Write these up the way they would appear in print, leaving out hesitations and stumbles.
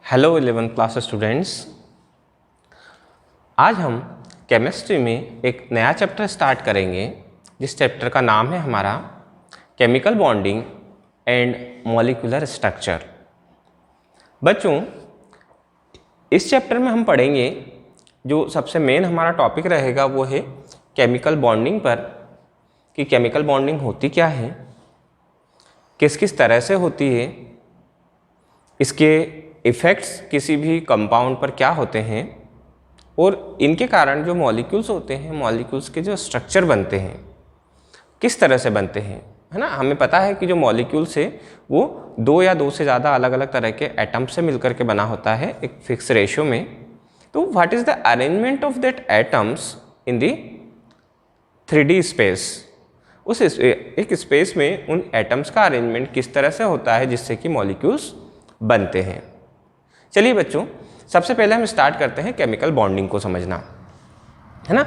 Hello 11th class students. आज हम chemistry में एक नया चैप्टर स्टार्ट करेंगे जिस चैप्टर का नाम है हमारा chemical bonding and molecular structure. बच्चों, इस चैप्टर में हम पढ़ेंगे जो सबसे मेन हमारा टॉपिक रहेगा वो है केमिकल बॉन्डिंग पर, कि केमिकल बॉन्डिंग होती क्या है, किस किस तरह से होती है, इसके इफ़ेक्ट्स किसी भी कंपाउंड पर क्या होते हैं और इनके कारण जो मॉलिक्यूल्स होते हैं, मॉलिक्यूल्स के जो स्ट्रक्चर बनते हैं किस तरह से बनते हैं, है ना। हमें पता है कि जो मॉलिक्यूल्स है वो दो या दो से ज़्यादा अलग अलग तरह के एटम से मिलकर के बना होता है एक फिक्स रेशियो में। तो what is the arrangement of that atoms in the 3D space. उस एक स्पेस में उन एटम्स का अरेंजमेंट किस तरह से होता है जिससे कि मॉलिक्यूल्स बनते हैं। चलिए बच्चों, सबसे पहले हम स्टार्ट करते हैं केमिकल बॉन्डिंग को समझना, है ना।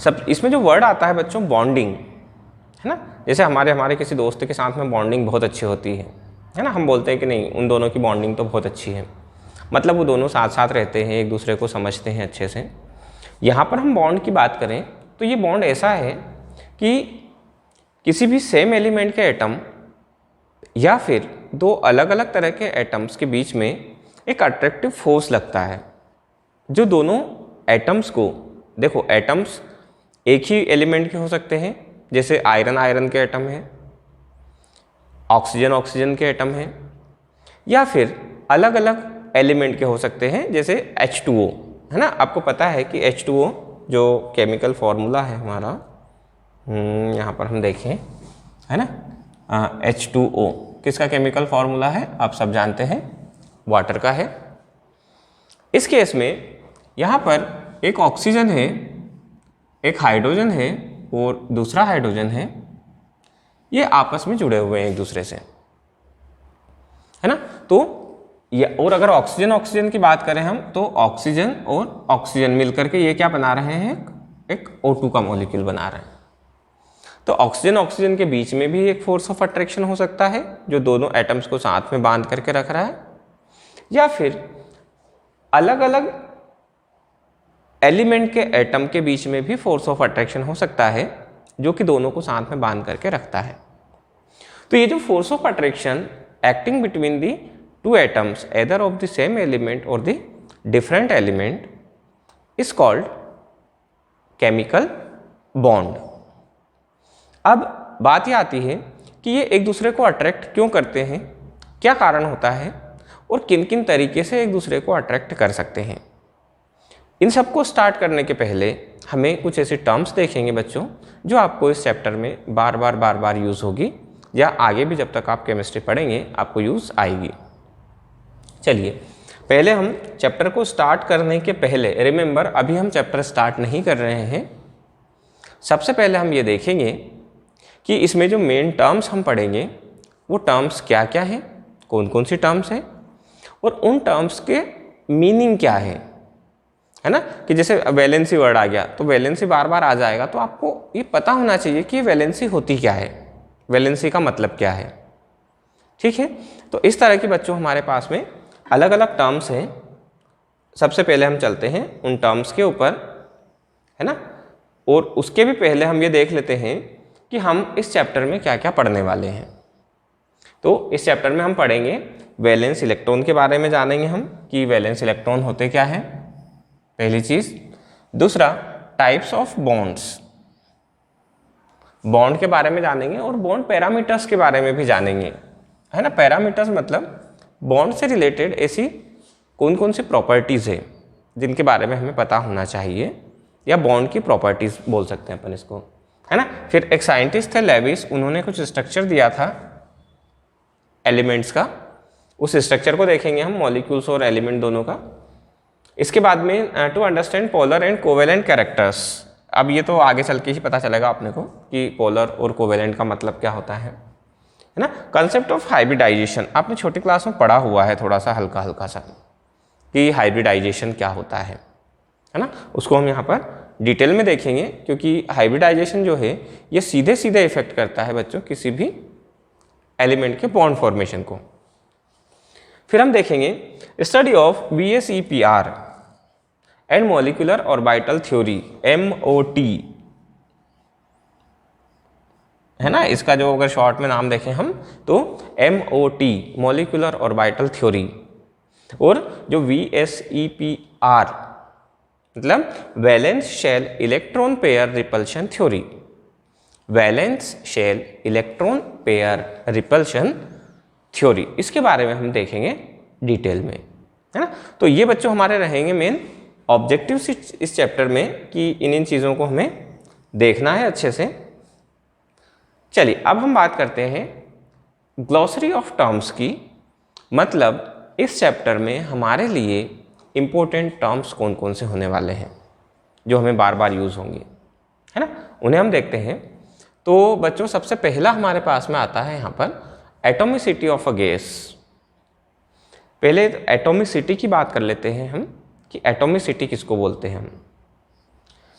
सब इसमें जो वर्ड आता है बच्चों बॉन्डिंग, है ना। जैसे हमारे किसी दोस्त के साथ में बॉन्डिंग बहुत अच्छी होती है ना। हम बोलते हैं कि नहीं, उन दोनों की बॉन्डिंग तो बहुत अच्छी है, मतलब वो दोनों साथ साथ रहते हैं, एक दूसरे को समझते हैं अच्छे से। यहाँ पर हम बॉन्ड की बात करें तो ये बॉन्ड ऐसा है कि किसी भी सेम एलिमेंट के एटम या फिर दो अलग अलग तरह के एटम्स के बीच में एक अट्रैक्टिव फोर्स लगता है जो दोनों एटम्स को, देखो एटम्स एक ही एलिमेंट के हो सकते हैं, जैसे आयरन आयरन के एटम है, ऑक्सीजन ऑक्सीजन के एटम है, या फिर अलग अलग एलिमेंट के हो सकते हैं जैसे H2O, है ना। आपको पता है कि H2O जो केमिकल फॉर्मूला है हमारा, यहाँ पर हम देखें, है ना, H2O किसका केमिकल फॉर्मूला है आप सब जानते हैं, वाटर का है। इस केस में यहाँ पर एक ऑक्सीजन है, एक हाइड्रोजन है और दूसरा हाइड्रोजन है, ये आपस में जुड़े हुए हैं एक दूसरे से, है ना। तो ये, और अगर ऑक्सीजन ऑक्सीजन की बात करें हम, तो ऑक्सीजन और ऑक्सीजन मिलकर के ये क्या बना रहे हैं, एक O2 का मॉलिक्यूल बना रहे हैं। तो ऑक्सीजन ऑक्सीजन के बीच में भी एक फोर्स ऑफ अट्रैक्शन हो सकता है जो दोनों एटम्स को साथ में बांध करके रख रहा है, या फिर अलग अलग एलिमेंट के एटम के बीच में भी फोर्स ऑफ अट्रैक्शन हो सकता है जो कि दोनों को साथ में बांध करके रखता है। तो ये जो force of attraction acting between the two atoms either of the same element और the different element is called chemical bond. अब बात ये आती है कि ये एक दूसरे को अट्रैक्ट क्यों करते हैं, क्या कारण होता है और किन किन तरीके से एक दूसरे को अट्रैक्ट कर सकते हैं। इन सबको स्टार्ट करने के पहले हमें कुछ ऐसी टर्म्स देखेंगे बच्चों जो आपको इस चैप्टर में बार बार यूज़ होगी, या आगे भी जब तक आप केमिस्ट्री पढ़ेंगे आपको यूज़ आएगी। चलिए पहले हम चैप्टर को स्टार्ट करने के पहले, रिमेंबर अभी हम चैप्टर स्टार्ट नहीं कर रहे हैं, सबसे पहले हम ये देखेंगे कि इसमें जो मेन टर्म्स हम पढ़ेंगे वो टर्म्स क्या क्या हैं, कौन कौन सी टर्म्स हैं और उन टर्म्स के मीनिंग क्या है ना। कि जैसे वैलेंसी वर्ड आ गया तो वैलेंसी बार बार आ जाएगा, तो आपको ये पता होना चाहिए कि वैलेंसी होती क्या है, वैलेंसी का मतलब क्या है, ठीक है। तो इस तरह की बच्चों हमारे पास में अलग अलग टर्म्स हैं। सबसे पहले हम चलते हैं उन टर्म्स के ऊपर, है ना। और उसके भी पहले हम ये देख लेते हैं कि हम इस चैप्टर में क्या क्या पढ़ने वाले हैं। तो इस चैप्टर में हम पढ़ेंगे वैलेंस इलेक्ट्रॉन के बारे में, जानेंगे हम कि वैलेंस इलेक्ट्रॉन होते क्या है, पहली चीज। दूसरा, टाइप्स ऑफ बॉन्ड्स, बॉन्ड के बारे में जानेंगे और बॉन्ड पैरामीटर्स के बारे में भी जानेंगे, है ना। पैरामीटर्स मतलब बॉन्ड से रिलेटेड ऐसी कौन कौन सी प्रॉपर्टीज है जिनके बारे में हमें पता होना चाहिए, या बॉन्ड की प्रॉपर्टीज बोल सकते हैं अपन इसको, है ना। फिर एक साइंटिस्ट थे लेविस, उन्होंने कुछ स्ट्रक्चर दिया था एलिमेंट्स का, उस स्ट्रक्चर को देखेंगे हम, मॉलिक्यूल्स और एलिमेंट दोनों का। इसके बाद में to understand polar and covalent characters. अब ये तो आगे चल के ही पता चलेगा अपने को कि पोलर और कोवेलेंट का मतलब क्या होता है ना। कंसेप्ट ऑफ हाइब्रिडाइजेशन आपने छोटी क्लास में पढ़ा हुआ है थोड़ा सा हल्का हल्का सा, कि हाइब्रिडाइजेशन क्या होता है ना। उसको हम यहाँ पर डिटेल में देखेंगे, क्योंकि हाइब्रिडाइजेशन जो है ये सीधे सीधे इफेक्ट करता है बच्चों किसी भी एलिमेंट के बॉन्ड फॉर्मेशन को। फिर हम देखेंगे study of VSEPR and molecular orbital theory, MOT है ना, इसका जो अगर शॉर्ट में नाम देखें हम तो MOT मॉलिक्यूलर ऑर्बिटल थ्योरी, और जो VSEPR मतलब valence shell electron pair repulsion theory, valence shell electron pair repulsion theory, इसके बारे में हम देखेंगे डिटेल में, है ना। तो ये बच्चों हमारे रहेंगे मेन ऑब्जेक्टिव्स इस चैप्टर में कि इन चीज़ों को हमें देखना है अच्छे से। चलिए अब हम बात करते हैं ग्लॉसरी ऑफ टर्म्स की, मतलब इस चैप्टर में हमारे लिए इम्पोर्टेंट टर्म्स कौन कौन से होने वाले हैं जो हमें बार बार यूज़ होंगे, है ना, उन्हें हम देखते हैं। तो बच्चों सबसे पहला हमारे पास में आता है यहाँ पर एटॉमिसिटी ऑफ अ गैस। पहले एटॉमिसिटी की बात कर लेते हैं हम कि एटॉमिसिटी किसको बोलते हैं हम।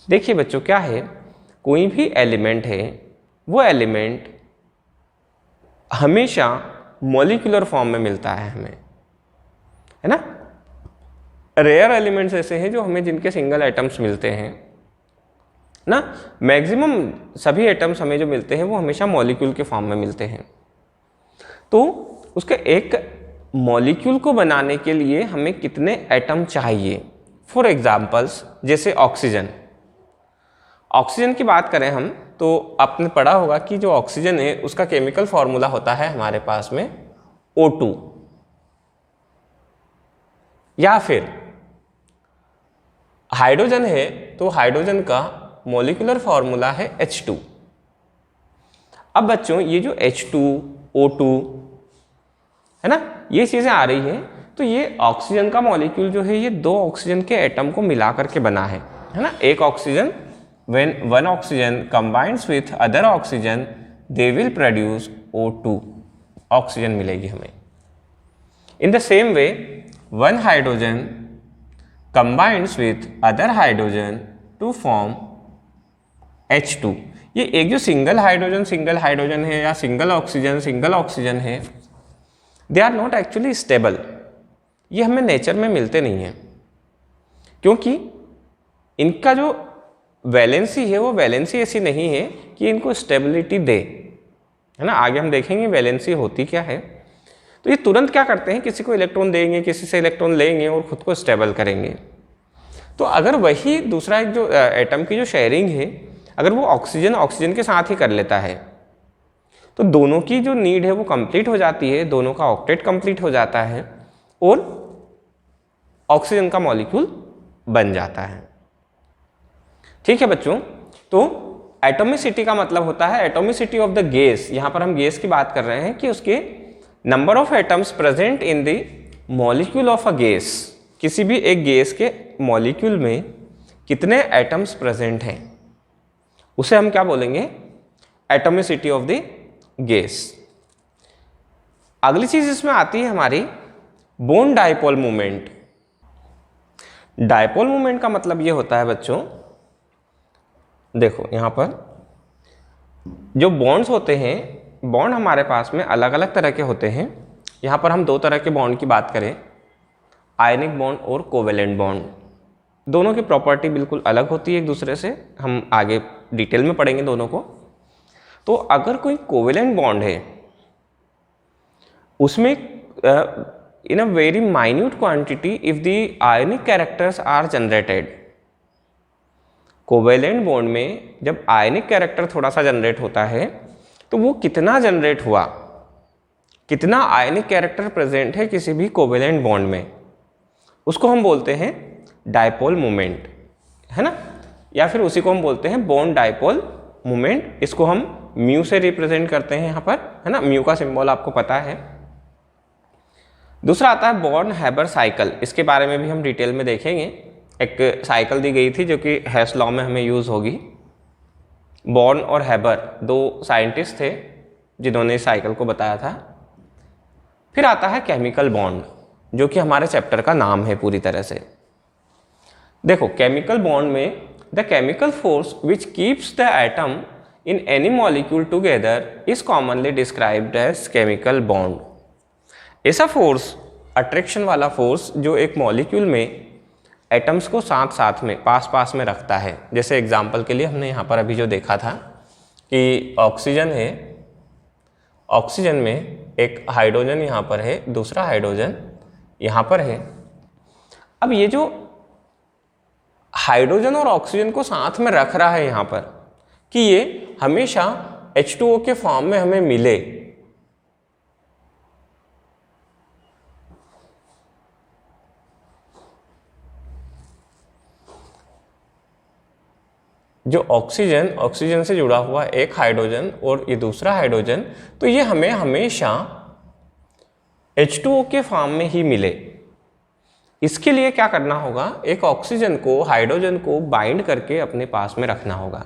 देखिए बच्चों क्या है, कोई भी एलिमेंट है वो एलिमेंट हमेशा मॉलिक्यूलर फॉर्म में मिलता है हमें, है ना। रेयर एलिमेंट्स ऐसे हैं जो हमें जिनके सिंगल एटम्स मिलते हैं ना, मैक्सिमम सभी एटम्स हमें जो मिलते हैं वो हमेशा मॉलिक्यूल के फॉर्म में मिलते हैं। तो उसके एक मॉलिक्यूल को बनाने के लिए हमें कितने एटम चाहिए। फॉर एग्जाम्पल्स जैसे ऑक्सीजन, ऑक्सीजन की बात करें हम तो आपने पढ़ा होगा कि जो ऑक्सीजन है उसका केमिकल फॉर्मूला होता है हमारे पास में O2, या फिर हाइड्रोजन है तो हाइड्रोजन का मॉलिक्यूलर फॉर्मूला है H2। अब बच्चों ये जो H2, O2 है ना, ये चीजें आ रही हैं, तो ये ऑक्सीजन का मॉलिक्यूल जो है ये दो ऑक्सीजन के एटम को मिला करके बना है ना। एक oxygen, when one oxygen combines with other oxygen they will produce O2, oxygen मिलेगी हमें। in the same way one hydrogen combines with other hydrogen to form H2। ये एक जो सिंगल हाइड्रोजन है या सिंगल ऑक्सीजन है, they are not actually stable, ये हमें नेचर में मिलते नहीं हैं, क्योंकि इनका जो वैलेंसी है वो वैलेंसी ऐसी नहीं है कि इनको स्टेबिलिटी दे, है ना। आगे हम देखेंगे वैलेंसी होती क्या है। तो ये तुरंत क्या करते हैं, किसी को इलेक्ट्रॉन देंगे, किसी से इलेक्ट्रॉन लेंगे और खुद को स्टेबल करेंगे। तो अगर वही दूसरा एक जो एटम की जो शेयरिंग है, अगर वो ऑक्सीजन के साथ ही कर लेता है तो दोनों की जो नीड है वो कंप्लीट हो जाती है, दोनों का ऑक्टेट कंप्लीट हो जाता है और ऑक्सीजन का मॉलिक्यूल बन जाता है। ठीक है बच्चों, तो एटॉमिसिटी का मतलब होता है एटॉमिसिटी ऑफ द गैस। यहां पर हम गैस की बात कर रहे हैं कि उसके number of atoms present in the molecule of a gas, किसी भी एक गैस के मॉलिक्यूल में कितने एटम्स प्रेजेंट हैं उसे हम क्या बोलेंगे, एटॉमिसिटी ऑफ द गैस। अगली चीज इसमें आती है हमारी bond dipole movement. Dipole movement का मतलब ये होता है बच्चों, देखो यहां पर जो बॉन्ड्स होते हैं, बॉन्ड हमारे पास में अलग अलग तरह के होते हैं। यहां पर हम दो तरह के बॉन्ड की बात करें, आयनिक बॉन्ड और कोवेलेंट बॉन्ड। दोनों की प्रॉपर्टी बिल्कुल अलग होती है एक दूसरे से, हम आगे डिटेल में पढ़ेंगे दोनों को। तो अगर कोई कोवेलेंट बॉन्ड है उसमें in a very minute quantity if the ionic characters are generated, covalent bond में जब आयनिक कैरेक्टर थोड़ा सा जनरेट होता है तो वो कितना जनरेट हुआ, कितना आयनिक कैरेक्टर प्रेजेंट है किसी भी कोवेलेंट बॉन्ड में, उसको हम बोलते हैं डाइपोल मोमेंट, है ना, या फिर उसी को हम बोलते हैं बॉन्ड डाइपोल मोमेंट। इसको हम म्यू से रिप्रेजेंट करते हैं यहाँ पर, है ना, म्यू का सिंबल आपको पता है। दूसरा आता है बॉर्न हैबर साइकिल, इसके बारे में भी हम डिटेल में देखेंगे। एक साइकिल दी गई थी जो कि हेस लॉ में हमें यूज होगी। बॉर्न और हैबर दो साइंटिस्ट थे जिन्होंने इस साइकिल को बताया था। फिर आता है केमिकल बॉन्ड, जो कि हमारे चैप्टर का नाम है पूरी तरह से। देखो केमिकल बॉन्ड में the chemical force which keeps the atom in any molecule together is commonly described as chemical bond. ऐसा फोर्स अट्रैक्शन वाला फोर्स जो एक मॉलिक्यूल में एटम्स को साथ साथ में पास पास में रखता है। जैसे एग्जांपल के लिए हमने यहाँ पर अभी जो देखा था कि ऑक्सीजन है, ऑक्सीजन में एक हाइड्रोजन यहाँ पर है, दूसरा हाइड्रोजन यहाँ पर है। अब ये जो हाइड्रोजन और ऑक्सीजन को साथ में रख रहा है यहाँ पर कि ये हमेशा H2O के फॉर्म में हमें मिले, जो ऑक्सीजन से जुड़ा हुआ एक हाइड्रोजन और ये दूसरा हाइड्रोजन, तो ये हमें हमेशा H2O के फॉर्म में ही मिले। इसके लिए क्या करना होगा, एक ऑक्सीजन को हाइड्रोजन को बाइंड करके अपने पास में रखना होगा।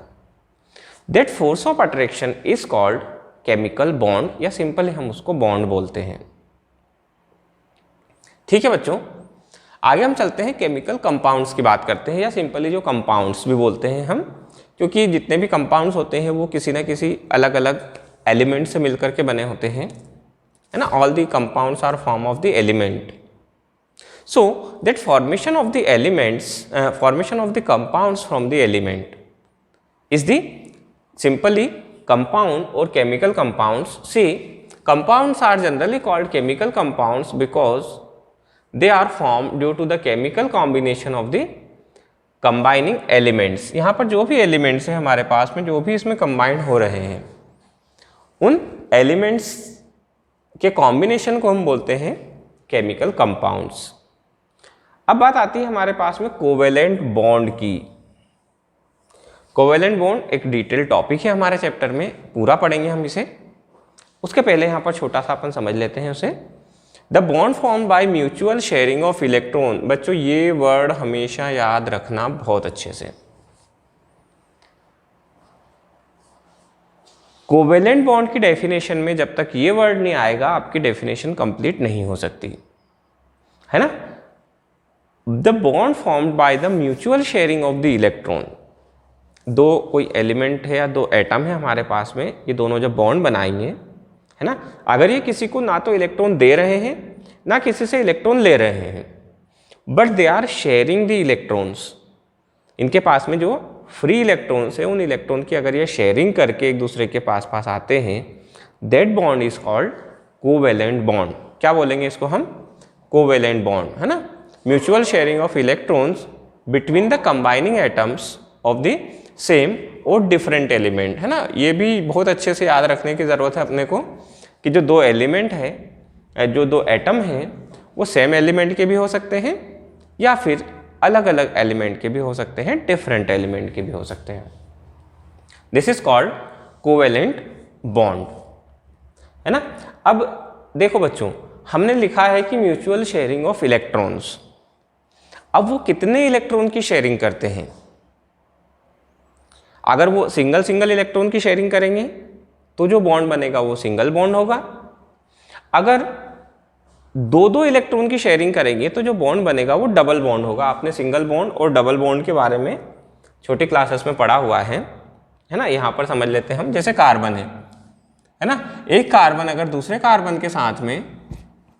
That force of attraction is called chemical bond, या सिंपली हम उसको बॉन्ड बोलते हैं। ठीक है बच्चों, आगे हम चलते हैं केमिकल कंपाउंड्स की बात करते हैं, या सिंपली जो कंपाउंड्स भी बोलते हैं हम, क्योंकि जितने भी कंपाउंड्स होते हैं वो किसी ना किसी अलग अलग एलिमेंट से मिलकर के बने होते हैं, है ना। All the compounds are form of the element. So that formation of the elements, formation of the compounds from the element is the simply compound और chemical compounds. These compounds are generally called chemical compounds because they are formed due to the chemical combination of the combining elements। यहाँ पर जो भी elements हैं हमारे पास में, जो भी इसमें कंबाइंड हो रहे हैं, उन एलिमेंट्स के कॉम्बिनेशन को हम बोलते हैं केमिकल कंपाउंड्स। अब बात आती है हमारे पास में कोवेलेंट बॉन्ड की। कोवेलेंट बॉन्ड एक डिटेल टॉपिक है हमारे चैप्टर में, पूरा पढ़ेंगे हम इसे। उसके पहले यहाँ पर छोटा सा अपन समझ लेते हैं उसे। The bond form by mutual sharing of electron. बच्चों ये वर्ड हमेशा याद रखना बहुत अच्छे से। कोवेलेंट बॉन्ड की डेफिनेशन में जब तक ये वर्ड नहीं आएगा आपकी डेफिनेशन कंप्लीट नहीं हो सकती, है ना। The bond formed by the mutual sharing of the electron. दो कोई एलिमेंट है या दो एटम है हमारे पास में, ये दोनों जब बॉन्ड बनाएंगे, है ना, अगर ये किसी को ना तो इलेक्ट्रॉन दे रहे हैं ना किसी से इलेक्ट्रॉन ले रहे हैं, but they are sharing the electrons, इनके पास में जो फ्री इलेक्ट्रॉन्स है उन इलेक्ट्रॉन की अगर ये शेयरिंग करके एक दूसरे के पास पास आते हैं, that bond is called covalent bond. क्या बोलेंगे इसको हम, कोवेलेंट बॉन्ड, है ना। Mutual sharing of electrons between the combining atoms of the same और डिफरेंट एलिमेंट, है ना। ये भी बहुत अच्छे से याद रखने की ज़रूरत है अपने को कि जो दो एलिमेंट है, जो दो एटम हैं, वो सेम एलिमेंट के भी हो सकते हैं या फिर अलग अलग एलिमेंट के भी हो सकते हैं, डिफरेंट एलिमेंट के भी हो सकते हैं। This is called covalent bond, है ना। अब देखो बच्चों, हमने लिखा है कि म्यूचुअल शेयरिंग ऑफ इलेक्ट्रॉन्स। अब वो कितने इलेक्ट्रॉन की शेयरिंग करते हैं? अगर वो सिंगल सिंगल इलेक्ट्रॉन की शेयरिंग करेंगे तो जो बॉन्ड बनेगा वो सिंगल बॉन्ड होगा। अगर दो दो इलेक्ट्रॉन की शेयरिंग करेंगे तो जो बॉन्ड बनेगा वो डबल बॉन्ड होगा। आपने सिंगल बॉन्ड और डबल बॉन्ड के बारे में छोटी क्लासेस में पढ़ा हुआ है ना। यहाँ पर समझ लेते हैं हम, जैसे कार्बन है ना, एक कार्बन अगर दूसरे कार्बन के साथ में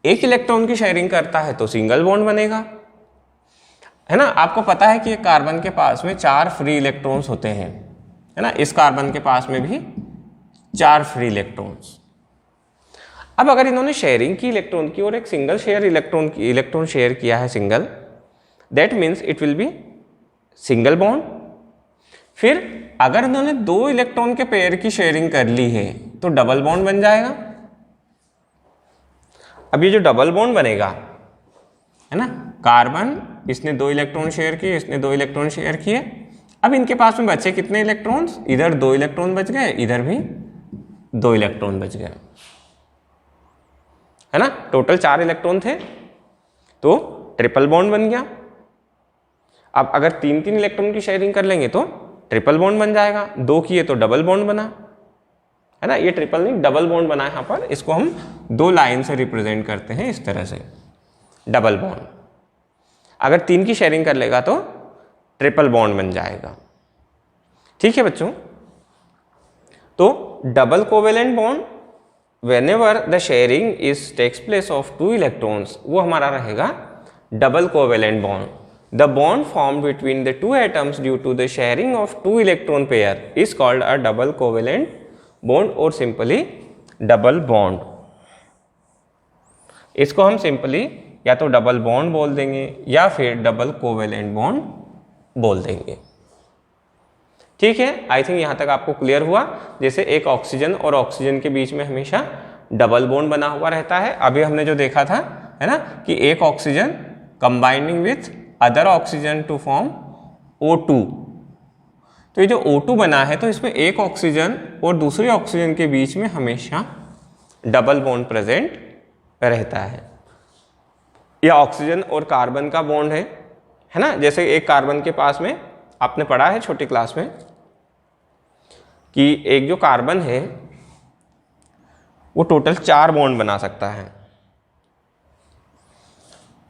एक इलेक्ट्रॉन की शेयरिंग करता है तो सिंगल बॉन्ड बनेगा, है ना। आपको पता है कि एक कार्बन के पास में 4 फ्री इलेक्ट्रॉन्स होते हैं, है ना। इस कार्बन के पास में भी 4 फ्री इलेक्ट्रॉन्स। अब अगर इन्होंने शेयरिंग की इलेक्ट्रॉन की और एक सिंगल शेयर इलेक्ट्रॉन शेयर किया है single, that means it will be single bond. फिर अगर इन्होंने 2 इलेक्ट्रॉन के पेयर की शेयरिंग कर ली है तो डबल बॉन्ड बन जाएगा। अब ये जो डबल बॉन्ड बनेगा, है ना, कार्बन इसने 2 इलेक्ट्रॉन शेयर किए, इसने 2 इलेक्ट्रॉन शेयर किए। अब इनके पास में बचे कितने इलेक्ट्रॉन्स? इधर 2 इलेक्ट्रॉन बच गए, इधर भी 2 इलेक्ट्रॉन बच गए, है ना। टोटल 4 इलेक्ट्रॉन थे तो ट्रिपल बॉन्ड बन गया। अब अगर 3-3 इलेक्ट्रॉन की शेयरिंग कर लेंगे तो ट्रिपल बॉन्ड बन जाएगा। 2 किए तो डबल बॉन्ड बना, है ना। ये ट्रिपल नहीं डबल बॉन्ड बना है। यहाँ पर इसको हम 2 लाइन से रिप्रेजेंट करते हैं इस तरह से, डबल बॉन्ड। अगर 3 की शेयरिंग कर लेगा तो ट्रिपल बॉन्ड बन जाएगा। ठीक है बच्चों, तो double covalent bond whenever the sharing is takes place of two electrons, वो हमारा रहेगा double covalent bond. The bond formed between the two atoms due to the sharing of two electron pair is called a double covalent bond or simply double bond. इसको हम simply या तो double bond बोल देंगे या फिर double covalent bond बोल देंगे। ठीक है, आई थिंक यहाँ तक आपको क्लियर हुआ। जैसे एक ऑक्सीजन और ऑक्सीजन के बीच में हमेशा डबल बॉन्ड बना हुआ रहता है। अभी हमने जो देखा था है ना कि एक oxygen combining with other oxygen to form O2। तो ये जो O2 बना है तो इसमें एक ऑक्सीजन और दूसरे ऑक्सीजन के बीच में हमेशा डबल बॉन्ड प्रेजेंट रहता है। या ऑक्सीजन और कार्बन का बॉन्ड है ना, जैसे एक कार्बन के पास में आपने पढ़ा है छोटी क्लास में कि एक जो कार्बन है वो टोटल 4 बॉन्ड बना सकता है।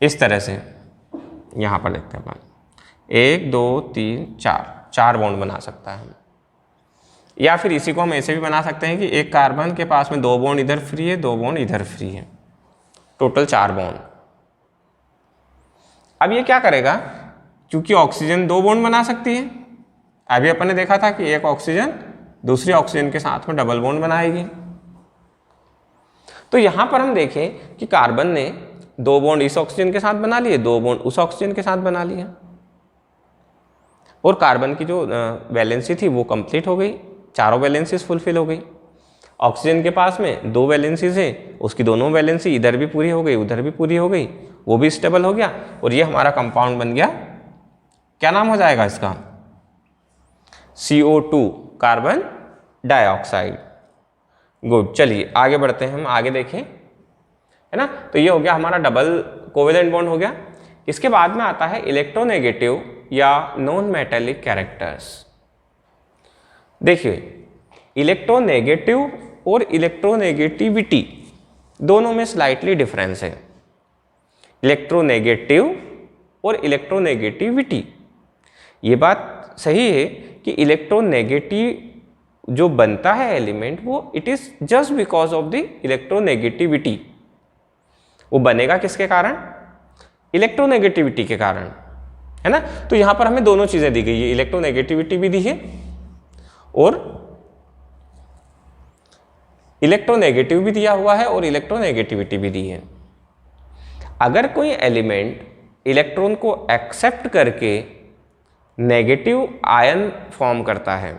इस तरह से यहां पर देखते हैं 1 2 3 4 बॉन्ड बना सकता है। या फिर इसी को हम ऐसे भी बना सकते हैं कि एक कार्बन के पास में 2 बॉन्ड इधर फ्री है, 2 बॉन्ड इधर फ्री है, टोटल 4 बॉन्ड। अब ये क्या करेगा, क्योंकि ऑक्सीजन 2 बॉन्ड बना सकती है, अभी अपन ने देखा था कि एक ऑक्सीजन दूसरी ऑक्सीजन के साथ में डबल बॉन्ड बनाएगी। तो यहां पर हम देखें कि कार्बन ने 2 बॉन्ड इस ऑक्सीजन के साथ बना लिए, 2 बॉन्ड उस ऑक्सीजन के साथ बना लिए, और कार्बन की जो वैलेंसी थी वो कंप्लीट हो गई, चारों वैलेंसीज फुलफिल हो गई। ऑक्सीजन के पास में 2 वैलेंसीज है, उसकी दोनों वैलेंसी इधर भी पूरी हो गई, उधर भी पूरी हो गई, वो भी स्टेबल हो गया, और ये हमारा कंपाउंड बन गया। क्या नाम हो जाएगा इसका? CO2 carbon dioxide. गुड, चलिए आगे बढ़ते हैं, हम आगे देखें, है ना। तो ये हो गया हमारा डबल कोवेलेंट बॉन्ड हो गया। इसके बाद में आता है इलेक्ट्रोनेगेटिव या नॉन मेटेलिक कैरेक्टर्स। देखिए, इलेक्ट्रोनेगेटिव और इलेक्ट्रोनेगेटिविटी दोनों में स्लाइटली डिफरेंस है। इलेक्ट्रोनेगेटिव और इलेक्ट्रोनेगेटिविटी, ये बात सही है कि इलेक्ट्रोनेगेटिव जो बनता है एलिमेंट वो it is just because of the electronegativity. वो बनेगा किसके कारण? इलेक्ट्रोनेगेटिविटी के कारण, है ना। तो यहां पर हमें दोनों चीजें दी गई है, इलेक्ट्रोनेगेटिविटी भी दी है और इलेक्ट्रोनेगेटिव भी दिया हुआ है और इलेक्ट्रोनेगेटिविटी भी दी है। अगर कोई एलिमेंट इलेक्ट्रॉन को एक्सेप्ट करके नेगेटिव आयन फॉर्म करता है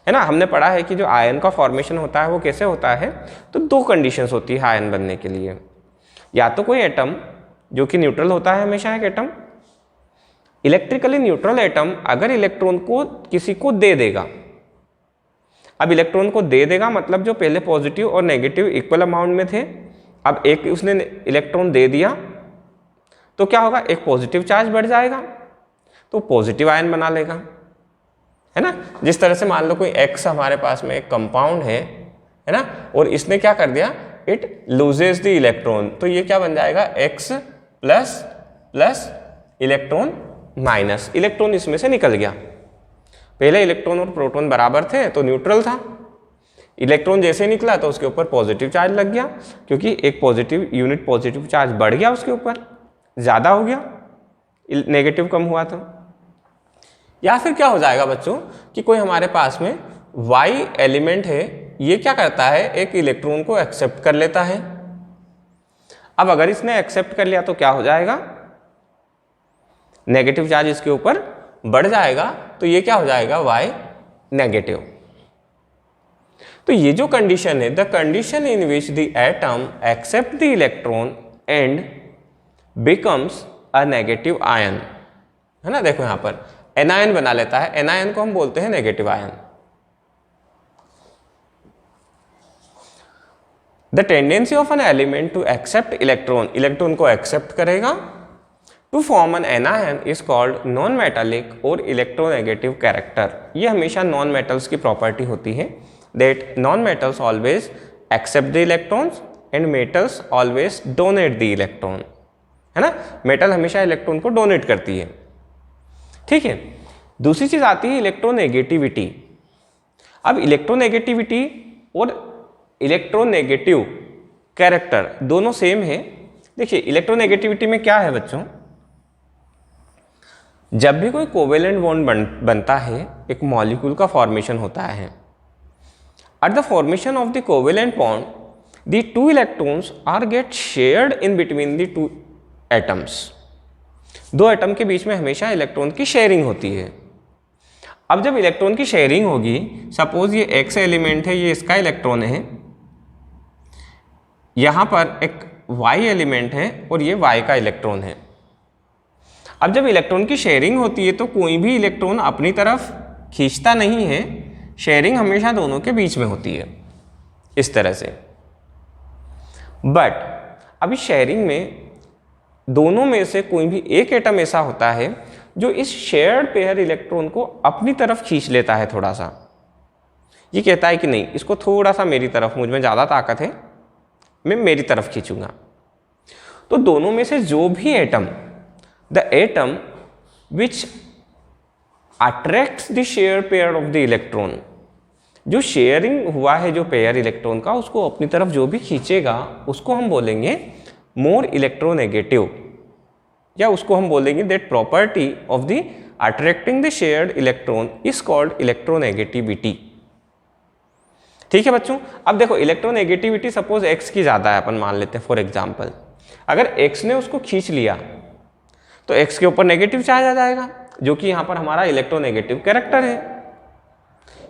ना, हमने पढ़ा है कि जो आयन का फॉर्मेशन होता है वो कैसे होता है, तो 2 कंडीशंस होती है आयन बनने के लिए। या तो कोई एटम जो कि न्यूट्रल होता है, हमेशा एक एटम इलेक्ट्रिकली न्यूट्रल एटम अगर इलेक्ट्रॉन को किसी को दे देगा, अब इलेक्ट्रॉन को दे देगा मतलब जो पहले पॉजिटिव और नेगेटिव इक्वल अमाउंट में थे, अब एक उसने इलेक्ट्रॉन दे दिया तो क्या होगा, एक पॉजिटिव चार्ज बढ़ जाएगा तो पॉजिटिव आयन बना लेगा, है ना। जिस तरह से मान लो कोई X हमारे पास में एक कंपाउंड है ना, और इसने क्या कर दिया, इट लूजेस द इलेक्ट्रॉन, तो ये क्या बन जाएगा, X plus plus electron minus, electron इसमें से निकल गया। पहले इलेक्ट्रॉन और प्रोटॉन बराबर थे तो न्यूट्रल था, इलेक्ट्रॉन जैसे ही निकला तो उसके ऊपर पॉजिटिव चार्ज लग गया, क्योंकि एक पॉजिटिव यूनिट पॉजिटिव चार्ज बढ़ गया, उसके ऊपर ज़्यादा हो गया, नेगेटिव कम हुआ था। या फिर क्या हो जाएगा बच्चों कि कोई हमारे पास में Y एलिमेंट है, ये क्या करता है, एक इलेक्ट्रॉन को एक्सेप्ट कर लेता है। अब अगर इसने एक्सेप्ट कर लिया तो क्या हो जाएगा, नेगेटिव चार्ज इसके ऊपर बढ़ जाएगा, तो ये क्या हो जाएगा, Y नेगेटिव। तो ये जो कंडीशन है, the condition in which the atom accept the electron and becomes a negative ion, है ना। देखो यहां पर एनायन बना लेता है, एनायन को हम बोलते हैं negative ion. The tendency of an element to accept electron, electron को एक्सेप्ट करेगा, to form an anion is called non metallic और इलेक्ट्रोनेगेटिव कैरेक्टर। ये हमेशा नॉन मेटल्स की प्रॉपर्टी होती है, that non metals always accept the electrons and metals always donate the electron, है ना। मेटल हमेशा इलेक्ट्रॉन को डोनेट करती है, ठीक है। दूसरी चीज आती है इलेक्ट्रोनेगेटिविटी। अब इलेक्ट्रोनेगेटिविटी और इलेक्ट्रोनेगेटिव कैरेक्टर दोनों सेम है। देखिए इलेक्ट्रोनेगेटिविटी में क्या है बच्चों, जब भी कोई कोवेलेंट बॉन्ड बनता है एक मॉलिक्यूल का फॉर्मेशन होता है। At the formation of the covalent bond the two electrons are get shared in between the two atoms. दो एटम के बीच में हमेशा इलेक्ट्रॉन की शेयरिंग होती है। अब जब इलेक्ट्रॉन की शेयरिंग होगी, सपोज ये एक्स एलिमेंट है, ये इसका इलेक्ट्रॉन है, यहाँ पर एक वाई एलिमेंट है और ये वाई का इलेक्ट्रॉन है। अब जब इलेक्ट्रॉन की शेयरिंग होती है तो कोई भी इलेक्ट्रॉन अपनी तरफ खींचता नहीं है, शेयरिंग हमेशा दोनों के बीच में होती है इस तरह से। बट अभी शेयरिंग में दोनों में से कोई भी एक एटम ऐसा होता है जो इस शेयर्ड पेयर इलेक्ट्रॉन को अपनी तरफ खींच लेता है थोड़ा सा। ये कहता है कि नहीं, इसको थोड़ा सा मेरी तरफ, मुझ में ज़्यादा ताकत है, मैं मेरी तरफ खींचूंगा। तो दोनों में से जो भी atom, the atom which attracts the share pair of the electron, जो शेयरिंग हुआ है जो पेयर इलेक्ट्रॉन का, उसको अपनी तरफ जो भी खींचेगा उसको हम बोलेंगे मोर इलेक्ट्रोनेगेटिव, या उसको हम बोलेंगे that property of the attracting the shared electron is called electronegativity. ठीक है बच्चों। अब देखो इलेक्ट्रोनेगेटिविटी सपोज एक्स की ज़्यादा है, अपन मान लेते हैं फॉर एग्जाम्पल। अगर एक्स ने उसको खींच लिया तो एक्स के ऊपर नेगेटिव चार्ज आ जाएगा, जो कि यहाँ पर हमारा इलेक्ट्रोनेगेटिव कैरेक्टर है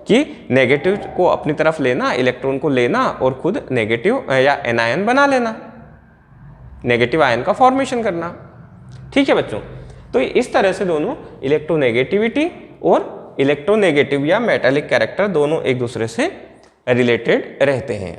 कि नेगेटिव को अपनी तरफ लेना, इलेक्ट्रॉन को लेना और खुद नेगेटिव या एनायन बना लेना, नेगेटिव आयन का फॉर्मेशन करना। ठीक है बच्चों। तो इस तरह से दोनों इलेक्ट्रोनेगेटिविटी और इलेक्ट्रोनेगेटिव या मेटालिक कैरेक्टर दोनों एक दूसरे से रिलेटेड रहते हैं।